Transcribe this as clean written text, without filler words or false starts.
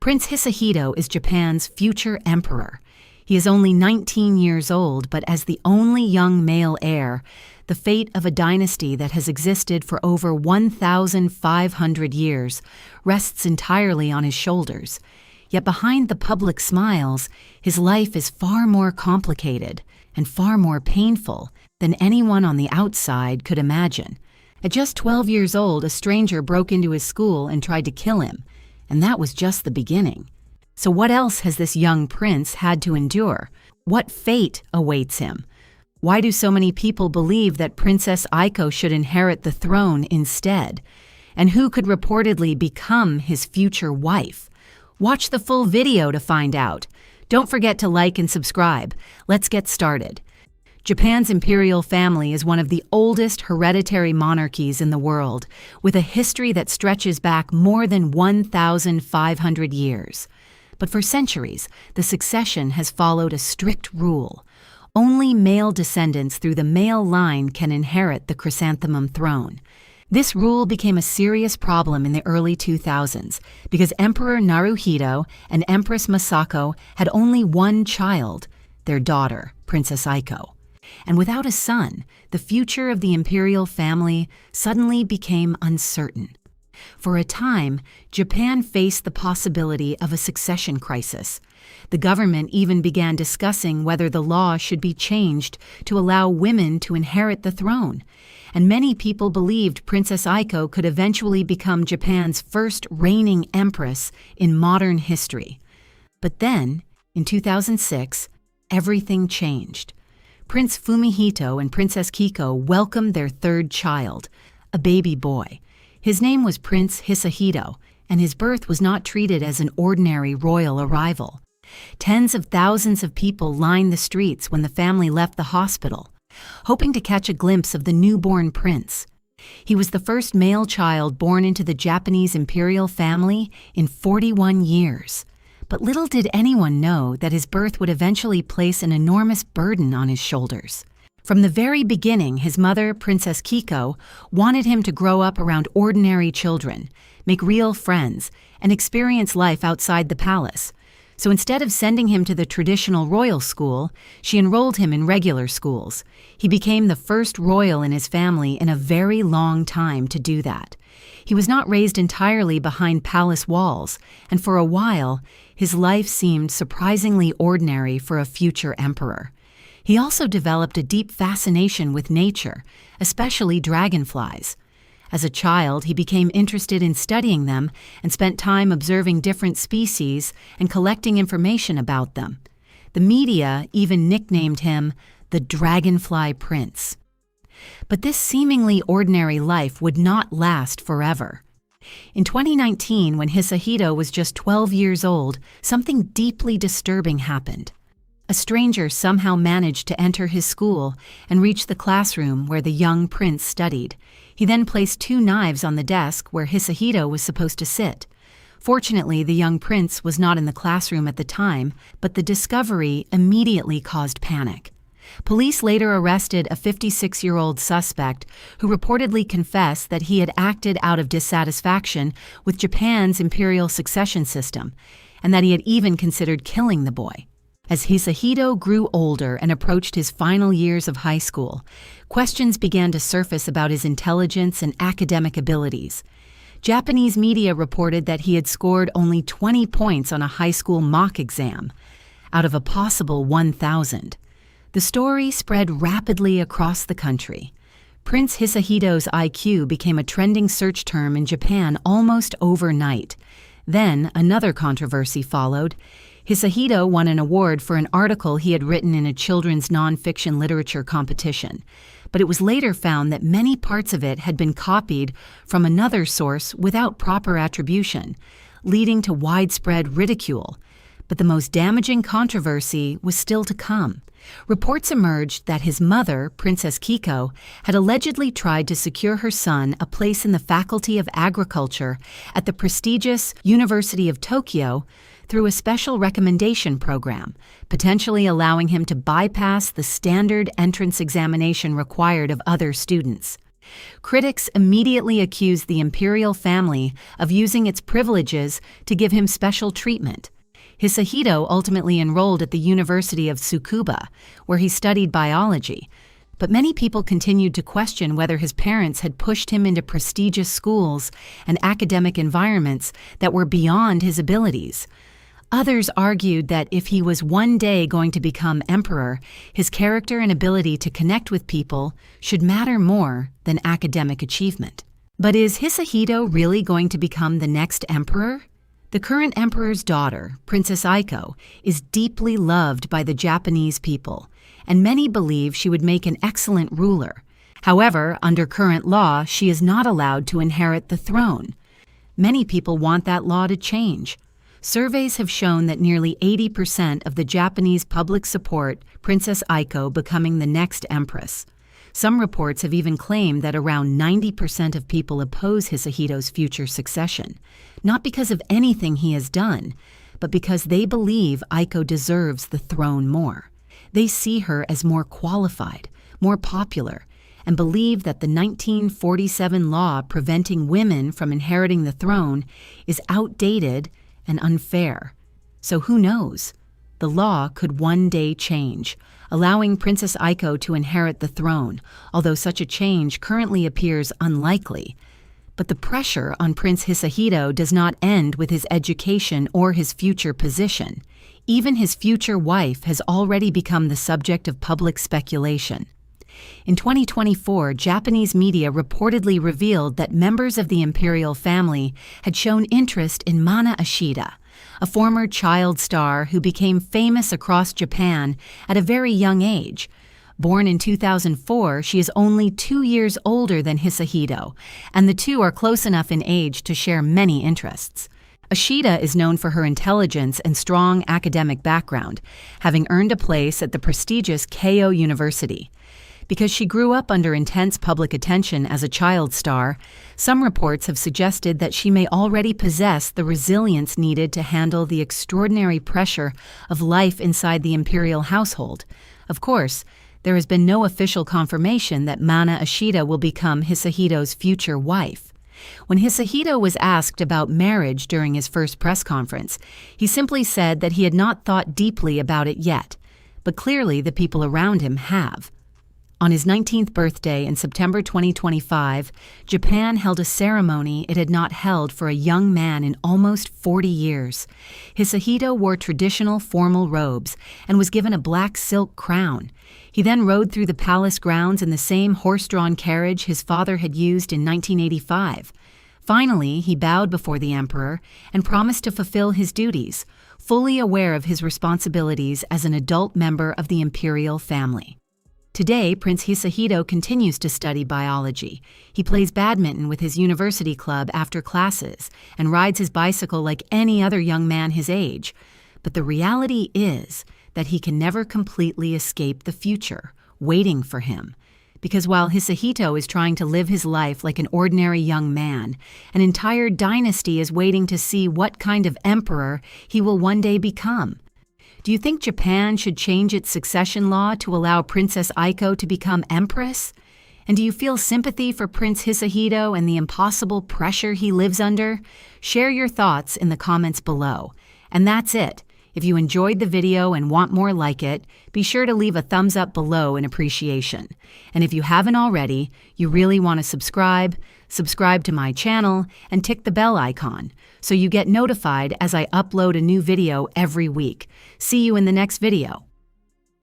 Prince Hisahito is Japan's future emperor. He is only 19 years old, but as the only young male heir, the fate of a dynasty that has existed for over 1,500 years rests entirely on his shoulders. Yet behind the public smiles, his life is far more complicated and far more painful than anyone on the outside could imagine. At just 12 years old, a stranger broke into his school and tried to kill him, and that was just the beginning. So what else has this young prince had to endure? What fate awaits him? Why do so many people believe that Princess Aiko should inherit the throne instead? And who could reportedly become his future wife? Watch the full video to find out. Don't forget to like and subscribe. Let's get started. Japan's imperial family is one of the oldest hereditary monarchies in the world, with a history that stretches back more than 1,500 years. But for centuries, the succession has followed a strict rule. Only male descendants through the male line can inherit the chrysanthemum throne. This rule became a serious problem in the early 2000s because Emperor Naruhito and Empress Masako had only one child, their daughter, Princess Aiko. And without a son, the future of the imperial family suddenly became uncertain. For a time, Japan faced the possibility of a succession crisis. The government even began discussing whether the law should be changed to allow women to inherit the throne. And many people believed Princess Aiko could eventually become Japan's first reigning empress in modern history. But then, in 2006, everything changed. Prince Fumihito and Princess Kiko welcomed their third child, a baby boy. His name was Prince Hisahito, and his birth was not treated as an ordinary royal arrival. Tens of thousands of people lined the streets when the family left the hospital, hoping to catch a glimpse of the newborn prince. He was the first male child born into the Japanese imperial family in 41 years. But little did anyone know that his birth would eventually place an enormous burden on his shoulders. From the very beginning, his mother, Princess Kiko, wanted him to grow up around ordinary children, make real friends, and experience life outside the palace. So instead of sending him to the traditional royal school, she enrolled him in regular schools. He became the first royal in his family in a very long time to do that. He was not raised entirely behind palace walls, and for a while, his life seemed surprisingly ordinary for a future emperor. He also developed a deep fascination with nature, especially dragonflies. As a child, he became interested in studying them and spent time observing different species and collecting information about them. The media even nicknamed him the Dragonfly Prince. But this seemingly ordinary life would not last forever. In 2019, when Hisahito was just 12 years old, something deeply disturbing happened. A stranger somehow managed to enter his school and reach the classroom where the young prince studied. He then placed 2 knives on the desk where Hisahito was supposed to sit. Fortunately, the young prince was not in the classroom at the time, but the discovery immediately caused panic. Police later arrested a 56-year-old suspect who reportedly confessed that he had acted out of dissatisfaction with Japan's imperial succession system, and that he had even considered killing the boy. As Hisahito grew older and approached his final years of high school, questions began to surface about his intelligence and academic abilities. Japanese media reported that he had scored only 20 points on a high school mock exam, out of a possible 1,000. The story spread rapidly across the country. Prince Hisahito's IQ became a trending search term in Japan almost overnight. Then another controversy followed. Hisahito won an award for an article he had written in a children's nonfiction literature competition, but it was later found that many parts of it had been copied from another source without proper attribution, leading to widespread ridicule. But the most damaging controversy was still to come. Reports emerged that his mother, Princess Kiko, had allegedly tried to secure her son a place in the Faculty of Agriculture at the prestigious University of Tokyo through a special recommendation program, potentially allowing him to bypass the standard entrance examination required of other students. Critics immediately accused the imperial family of using its privileges to give him special treatment. Hisahito ultimately enrolled at the University of Tsukuba, where he studied biology, but many people continued to question whether his parents had pushed him into prestigious schools and academic environments that were beyond his abilities. Others argued that if he was one day going to become emperor, his character and ability to connect with people should matter more than academic achievement. But is Hisahito really going to become the next emperor? The current emperor's daughter, Princess Aiko, is deeply loved by the Japanese people, and many believe she would make an excellent ruler. However, under current law, she is not allowed to inherit the throne. Many people want that law to change. Surveys have shown that nearly 80% of the Japanese public support Princess Aiko becoming the next empress. Some reports have even claimed that around 90% of people oppose Hisahito's future succession, not because of anything he has done, but because they believe Aiko deserves the throne more. They see her as more qualified, more popular, and believe that the 1947 law preventing women from inheriting the throne is outdated and unfair. So who knows? The law could one day change, allowing Princess Aiko to inherit the throne, although such a change currently appears unlikely. But the pressure on Prince Hisahito does not end with his education or his future position. Even his future wife has already become the subject of public speculation. In 2024, Japanese media reportedly revealed that members of the imperial family had shown interest in Mana Ashida, a former child star who became famous across Japan at a very young age. Born in 2004, she is only 2 years older than Hisahito, and the two are close enough in age to share many interests. Ashida is known for her intelligence and strong academic background, having earned a place at the prestigious Keio University. Because she grew up under intense public attention as a child star, some reports have suggested that she may already possess the resilience needed to handle the extraordinary pressure of life inside the imperial household. Of course, there has been no official confirmation that Mana Ashida will become Hisahito's future wife. When Hisahito was asked about marriage during his first press conference, he simply said that he had not thought deeply about it yet, but clearly the people around him have. On his 19th birthday in September 2025, Japan held a ceremony it had not held for a young man in almost 40 years. Hisahito wore traditional formal robes and was given a black silk crown. He then rode through the palace grounds in the same horse-drawn carriage his father had used in 1985. Finally, he bowed before the emperor and promised to fulfill his duties, fully aware of his responsibilities as an adult member of the imperial family. Today, Prince Hisahito continues to study biology. He plays badminton with his university club after classes and rides his bicycle like any other young man his age. But the reality is that he can never completely escape the future, waiting for him. Because while Hisahito is trying to live his life like an ordinary young man, an entire dynasty is waiting to see what kind of emperor he will one day become. Do you think Japan should change its succession law to allow Princess Aiko to become empress? And do you feel sympathy for Prince Hisahito and the impossible pressure he lives under? Share your thoughts in the comments below. And that's it. If you enjoyed the video and want more like it, be sure to leave a thumbs up below in appreciation. And if you haven't already, you really want to subscribe to my channel and tick the bell icon so you get notified as I upload a new video every week. See you in the next video.